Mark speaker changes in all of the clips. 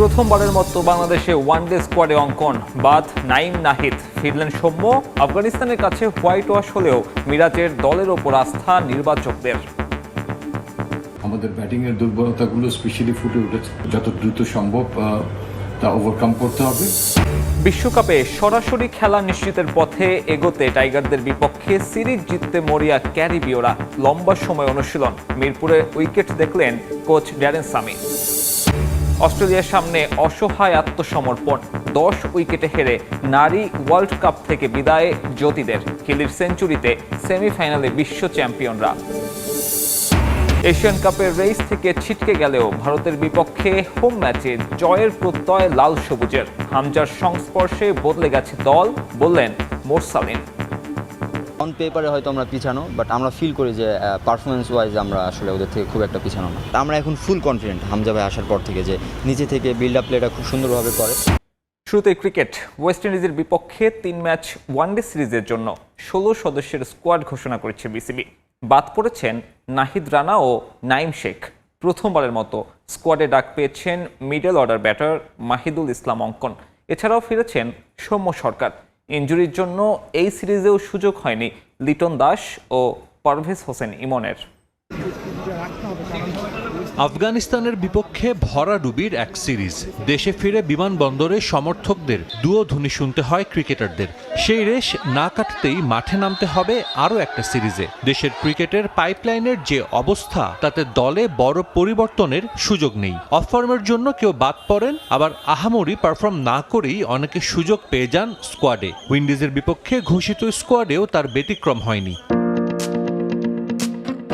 Speaker 1: প্রথমবারের মতো বাংলাদেশে ওয়ানডে স্কোয়াডে অঙ্কন, বাদ নাইম নাহিদ, ফিরলেন সৌম্য। আফগানিস্তানের কাছে হোয়াইট ওয়াশ হলেও মিরাজের দলের ওপর আস্থা নির্বাচকদের।
Speaker 2: আমাদের ব্যাটিংয়ের দুর্বলতাগুলো স্পেশালি ফুটে উঠেছে, যত দ্রুত সম্ভব তা ওভারকাম করতে হবে।
Speaker 1: বিশ্বকাপে সরাসরি খেলা নিশ্চিতের পথে এগোতে টাইগারদের বিপক্ষে সিরিজ জিততে মরিয়া ক্যারিবীয়রা। লম্বা সময় অনুশীলন, মিরপুরে উইকেট দেখলেন কোচ ড্যারেন সামি। অস্ট্রেলিয়ার সামনে অসহায় আত্মসমর্পণ, 10 উইকেটে হেরে নারী ওয়ার্ল্ড কাপ থেকে বিদায় জ্যোতিদের। কিলির সেঞ্চুরিতে সেমিফাইনালে বিশ্ব চ্যাম্পিয়নরা। এশিয়ান কাপের রেস থেকে ছিটকে গেলেও ভারতের বিপক্ষে হোম ম্যাচে জয়ের প্রত্যয় লাল সবুজের। হামজার সংস্পর্শে বদলে গেছে দল, বললেন মোরসালিন।
Speaker 3: অন পেপারে হয়তো আমরা পিছানো, বাট আমরা ফিল করি যে পারফরমেন্স ওয়াইজ আমরা আসলে ওদের থেকে খুব একটা পিছানো না। আমরা এখন ফুল কনফিডেন্ট হামজা ভাই আসার পর থেকে, যে নিচে থেকে বিল্ড আপ প্লেটা খুব সুন্দরভাবে করে।
Speaker 1: শুরুতে ক্রিকেট। ওয়েস্ট ইন্ডিজের বিপক্ষে 3 ম্যাচ ওয়ানডে সিরিজের জন্য 16 সদস্যের স্কোয়াড ঘোষণা করেছে বিসিবি। বাদ পড়েছেন নাহিদ রানা ও নাইম শেখ। প্রথমবারের মতো স্কোয়াডে ডাক পেয়েছেন মিডল অর্ডার ব্যাটার মাহিদুল ইসলাম অঙ্কন। এছাড়াও ফিরেছেন সৌম্য সরকার। ইনজুরির জন্য এই সিরিজেও সুযোগ হয়নি লিটন দাস ও পারভেজ হোসেন ইমনের।
Speaker 4: আফগানিস্তানের বিপক্ষে ভরাডুবির এক সিরিজ। দেশে ফিরে বিমানবন্দরে সমর্থকদের দুয়োধ্বনি শুনতে হয় ক্রিকেটারদের। সেই রেশ না কাটতেই মাঠে নামতে হবে আরও একটা সিরিজে। দেশের ক্রিকেটের পাইপলাইনের যে অবস্থা, তাতে দলে বড় পরিবর্তনের সুযোগ নেই। অফ ফর্মের জন্য কেউ বাদ পড়েন, আবার আহামরি পারফর্ম না করেই অনেকে সুযোগ পেয়ে যান স্কোয়াডে। উইন্ডিজের বিপক্ষে ঘোষিত স্কোয়াডেও তার ব্যতিক্রম হয়নি।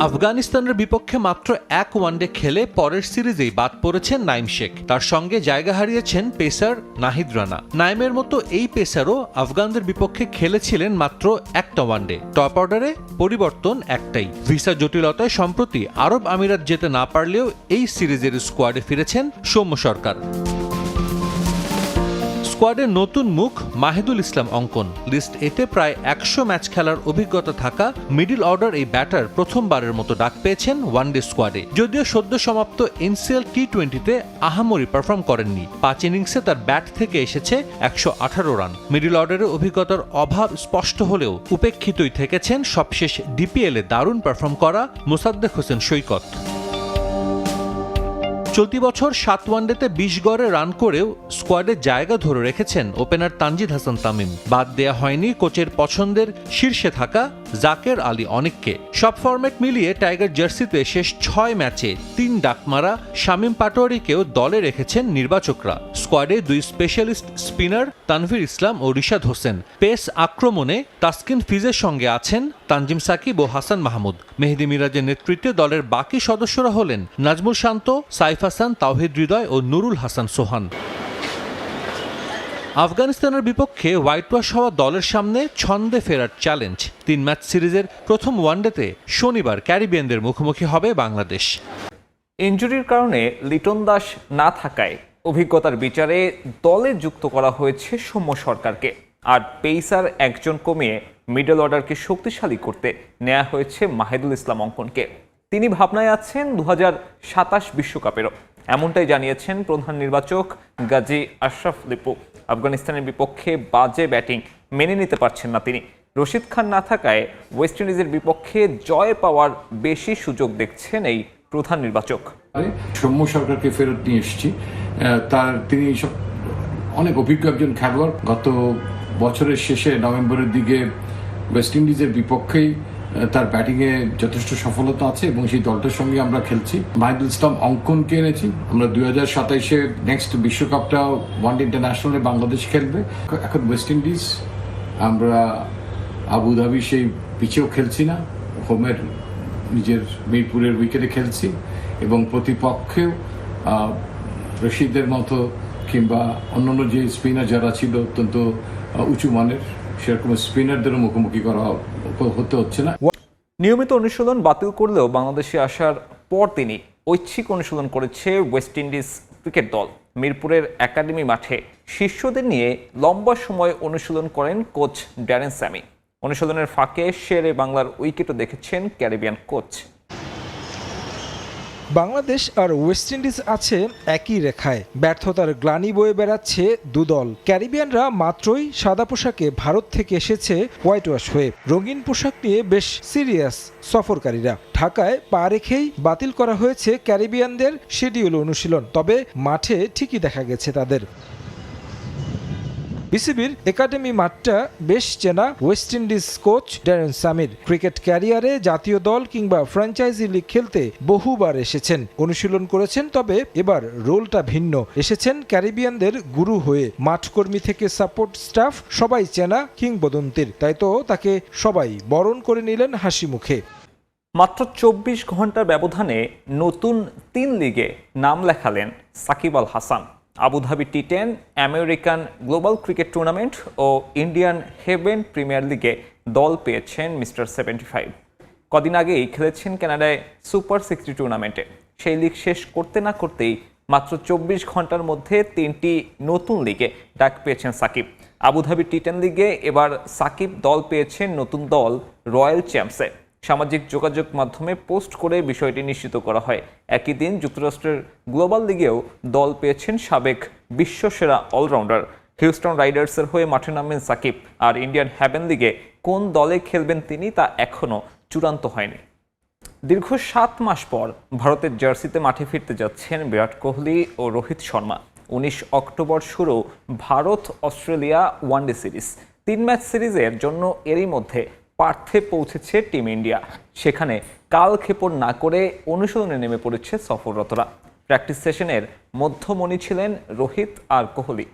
Speaker 4: আফগানিস্তানের বিপক্ষে মাত্র এক ওয়ানডে খেলে পরের সিরিজেই বাদ পড়েছেন নাইম শেখ। তার সঙ্গে জায়গা হারিয়েছেন পেসার নাহিদ রানা। নাইমের মতো এই পেসারও আফগানদের বিপক্ষে খেলেছিলেন মাত্র একটা ওয়ানডে। টপ অর্ডারে পরিবর্তন একটাই, ভিসা জটিলতায় সম্প্রতি আরব আমিরাত যেতে না পারলেও এই সিরিজের স্কোয়াডে ফিরেছেন সৌম্য সরকার। স্কোয়াডের নতুন মুখ মাহিদুল ইসলাম অঙ্কন। লিস্ট এতে প্রায় 100 ম্যাচ খেলার অভিজ্ঞতা থাকা মিডল অর্ডার এই ব্যাটার প্রথমবারের মতো ডাক পেয়েছেন ওয়ানডে স্কোয়াডে। যদিও সদ্য সমাপ্ত এনসিএল টি20তে আহামরি পারফর্ম করেননি। 5 ইনিংসে তার ব্যাট থেকে এসেছে 118 রান। মিডল অর্ডারের অভিজ্ঞতার অভাব স্পষ্ট হলেও উপেক্ষিতই থেকেছেন সবশেষ ডিপিএলে দারুণ পারফর্ম করা মোসাদ্দেক হোসেন সৈকত। চলতি বছর 7 ওয়ানডেতে 20 গড়ে রান করেও স্কোয়াডে জায়গা ধরে রেখেছেন ওপেনার তানজিদ হাসান তামিম। বাদ দেয়া হয়নি কোচের পছন্দের শীর্ষে থাকা জাকের আলী অনেককে। সব ফরম্যাট মিলিয়ে টাইগার জার্সিতে শেষ 6 ম্যাচে 3 ডাকমারা শামীম পাটোয়ারিকেও দলে রেখেছেন নির্বাচকরা। স্কোয়াডে 2 স্পেশালিস্ট স্পিনার তানভীর ইসলাম ও রিশাদ হোসেন। পেস আক্রমণে তাসকিন ফিজের সঙ্গে আছেন তানজিম সাকিব ও হাসান মাহমুদ। মেহেদী মিরাজের নেতৃত্বে দলের বাকি সদস্যরা হলেন নাজমুল শান্ত, সাইফ হাসান, তাওহিদ হৃদয় ও নুরুল হাসান সোহান। আফগানিস্তানের বিপক্ষে হোয়াইট ওয়াশ হওয়া দলের সামনে ছন্দে ফেরার চ্যালেঞ্জ। 3 ম্যাচ সিরিজের প্রথম ওয়ানডেতে শনিবার ক্যারিবিয়ানদের মুখোমুখি হবে বাংলাদেশ।
Speaker 1: ইনজুরির কারণে লিটন দাস না থাকায় অভিজ্ঞতার বিচারে দলে যুক্ত করা হয়েছে সৌম্য সরকারকে। আর পেসার একজন কমিয়ে মিডল অর্ডারকে শক্তিশালী করতে নেওয়া হয়েছে মাহিদুল ইসলাম অঙ্কনকে। তিনি ভাবনায় আছেন 2027 বিশ্বকাপেরও, এমনটাই জানিয়েছেন প্রধান নির্বাচক গাজী আশরাফ লিপু। আফগানিস্তানের বিপক্ষে বাজে ব্যাটিং মেনে নিতে পারছেন না তিনি। রশিদ খান না থাকায় ওয়েস্ট ইন্ডিজের বিপক্ষে জয় পাওয়ার বেশি সুযোগ দেখছেন এই প্রধান নির্বাচক।
Speaker 2: সৌম্য সরকারকে ফেরত নিয়ে এসেছি। তিনি অনেক অভিজ্ঞ একজন খেলোয়াড়। গত বছরের শেষে নভেম্বরের দিকে ওয়েস্ট ইন্ডিজের বিপক্ষেই তার ব্যাটিংয়ে যথেষ্ট সফলতা আছে এবং সেই দলটার সঙ্গে আমরা খেলছি। মাহিদুল ইসলাম অঙ্কনকে এনেছি। আমরা 2027-এ নেক্সট বিশ্বকাপটা ওয়ানডে ইন্টারন্যাশনালে বাংলাদেশ খেলবে। এখন ওয়েস্ট ইন্ডিজ, আমরা আবুধাবি সেই পিচেও খেলছি না, হোমের নিজের মিরপুরের উইকেটে খেলছি এবং প্রতিপক্ষেও রশিদের মতো কিংবা অন্যান্য যে স্পিনার যারা ছিল অত্যন্ত উঁচু মানের, সেরকম স্পিনারদেরও মুখোমুখি হতে হচ্ছে না।
Speaker 1: নিয়মিত অনুশীলন বাতিল করলেও বাংলাদেশে আসার পর তিনি ঐচ্ছিক অনুশীলন করেছে ওয়েস্ট ইন্ডিজ ক্রিকেট দল। মিরপুরের একাডেমি মাঠে শিষ্যদের নিয়ে লম্বা সময় অনুশীলন করেন কোচ ড্যারেন সামি। অনুশীলনের ফাঁকে শেরে বাংলার উইকেটও দেখেছেন ক্যারিবিয়ান কোচ।
Speaker 5: বাংলাদেশ আর ওয়েস্ট ইন্ডিজ আছে একই রেখায়, ব্যর্থতার গ্লানি বয়ে বেড়াচ্ছে দুদল। ক্যারিবিয়ানরা মাত্রই সাদা পোশাকে ভারত থেকে এসেছে হোয়াইট ওয়াশ হয়ে। রঙিন পোশাক নিয়ে বেশ সিরিয়াস সফরকারীরা। ঢাকায় পা রেখেই বাতিল করা হয়েছে ক্যারিবিয়ানদের শিডিউল অনুশীলন, তবে মাঠে ঠিকই দেখা গেছে তাদের। বিসিবির একাডেমি মাঠটা বেশ চেনা West Indies coach Darren Samir. Cricket ক্যারিয়ারে জাতীয় দল কিংবা ফ্র্যাঞ্চাইজি লিগ খেলতে বহুবার এসেছেন, অনুশীলন করেছেন, তবে এবার রোলটা ভিন্ন। এসেছেন ক্যারিবিয়ানদের গুরু হয়ে। মাঠকর্মী থেকে সাপোর্ট স্টাফ সবাই চেনা কিংবদন্তির, তাই তো তাকে সবাই বরণ করে নিলেন হাসি মুখে।
Speaker 1: মাত্র 24 ঘন্টার ব্যবধানে নতুন 3 লিগে নাম লেখালেন সাকিব আল হাসান। আবুধাবি টি10, আমেরিকান গ্লোবাল ক্রিকেট টুর্নামেন্ট ও ইন্ডিয়ান হেভেন প্রিমিয়ার লিগে দল পেয়েছেন মিস্টার 75। কদিন আগেই খেলেছেন কানাডায় সুপার 60 টুর্নামেন্টে। সেই লিগ শেষ করতে না করতেই মাত্র 24 ঘন্টার মধ্যে 3টি নতুন লিগে ডাক পেয়েছেন সাকিব। আবুধাবি টি10 লিগে এবার সাকিব দল পেয়েছেন নতুন দল রয়্যাল চ্যাম্পসে। সামাজিক যোগাযোগ মাধ্যমে পোস্ট করে বিষয়টি নিশ্চিত করা হয়। একই দিন যুক্তরাষ্ট্রের গ্লোবাল লিগেও দল পেয়েছেন সাবেক বিশ্বসেরা অলরাউন্ডার। হিউস্টন রাইডার্সের হয়ে মাঠে নামবেন সাকিব। আর ইন্ডিয়ান হেভেন লিগে কোন দলে খেলবেন তিনি তা এখনও চূড়ান্ত হয়নি। দীর্ঘ 7 মাস পর ভারতের জার্সিতে মাঠে ফিরতে যাচ্ছেন বিরাট কোহলি ও রোহিত শর্মা। 19 অক্টোবর শুরু Bharat Australia one day series. 3 match সিরিজের জন্য এরই মধ্যে পার্থে পৌঁছেছে টিম ইন্ডিয়া। সেখানে কালক্ষেপণ না করে অনুশীলনে নেমে পড়েছে সফররতরা। প্র্যাকটিস সেশনের মধ্যমণি ছিলেন রোহিত আর কোহলি।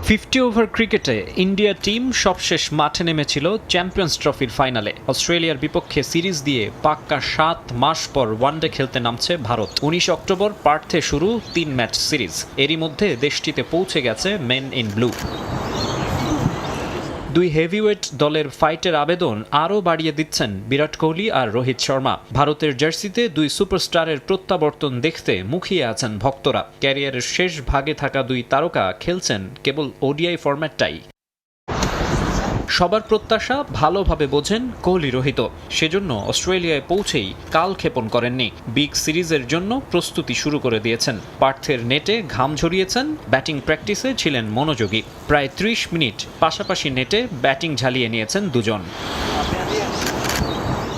Speaker 6: 50 ওভার ক্রিকেটে ইন্ডিয়া টিম সবশেষ মাঠে নেমেছিল চ্যাম্পিয়ন্স ট্রফির ফাইনালে। অস্ট্রেলিয়ার বিপক্ষে সিরিজ দিয়ে পাক্কা 7 মাস পর ওয়ানডে খেলতে নামছে ভারত। 19 অক্টোবর পার্থে শুরু 3 ম্যাচ সিরিজ। এরই মধ্যে দেশটিতে পৌঁছে গেছে মেন ইন ব্লু। 2 হেভিওয়েট দলের ফাইটের আবেদন আরও বাড়িয়ে দিচ্ছেন বিরাট কোহলি আর রোহিত শর্মা। ভারতের জার্সিতে 2 সুপারস্টারের প্রত্যাবর্তন দেখতে মুখিয়ে আছেন ভক্তরা। ক্যারিয়ারের শেষ ভাগে থাকা 2 তারকা খেলছেন কেবল ওডিআই ফরম্যাটটাই। সবার প্রত্যাশা ভালোভাবে বোঝেন কোহলি রোহিত, সেজন্য অস্ট্রেলিয়ায় পৌঁছেই কালক্ষেপণ করেননি। বিগ সিরিজের জন্য প্রস্তুতি শুরু করে দিয়েছেন। পার্থের নেটে ঘাম ঝরিয়েছেন, ব্যাটিং প্র্যাকটিসে ছিলেন মনোযোগী। প্রায় 30 মিনিট পাশাপাশি নেটে ব্যাটিং ঝালিয়ে নিয়েছেন দুজন।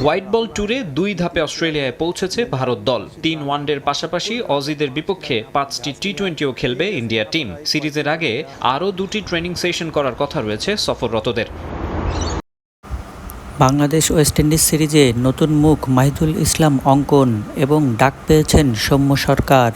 Speaker 6: হোয়াইট বল ট্যুরে 2 ধাপে অস্ট্রেলিয়ায় পৌঁছেছে ভারত দল। 3 ওয়ানডের পাশাপাশি অজিদের বিপক্ষে 5টি টি20ও খেলবে ইন্ডিয়া টিম। সিরিজের আগে আরও 2টি ট্রেনিং সেশন করার কথা রয়েছে সফররতদের।
Speaker 7: বাংলাদেশ ওয়েস্ট ইন্ডিজ সিরিজে নতুন মুখ মাহিদুল ইসলাম অঙ্কন এবং ডাক পেয়েছেন সৌম্য সরকার।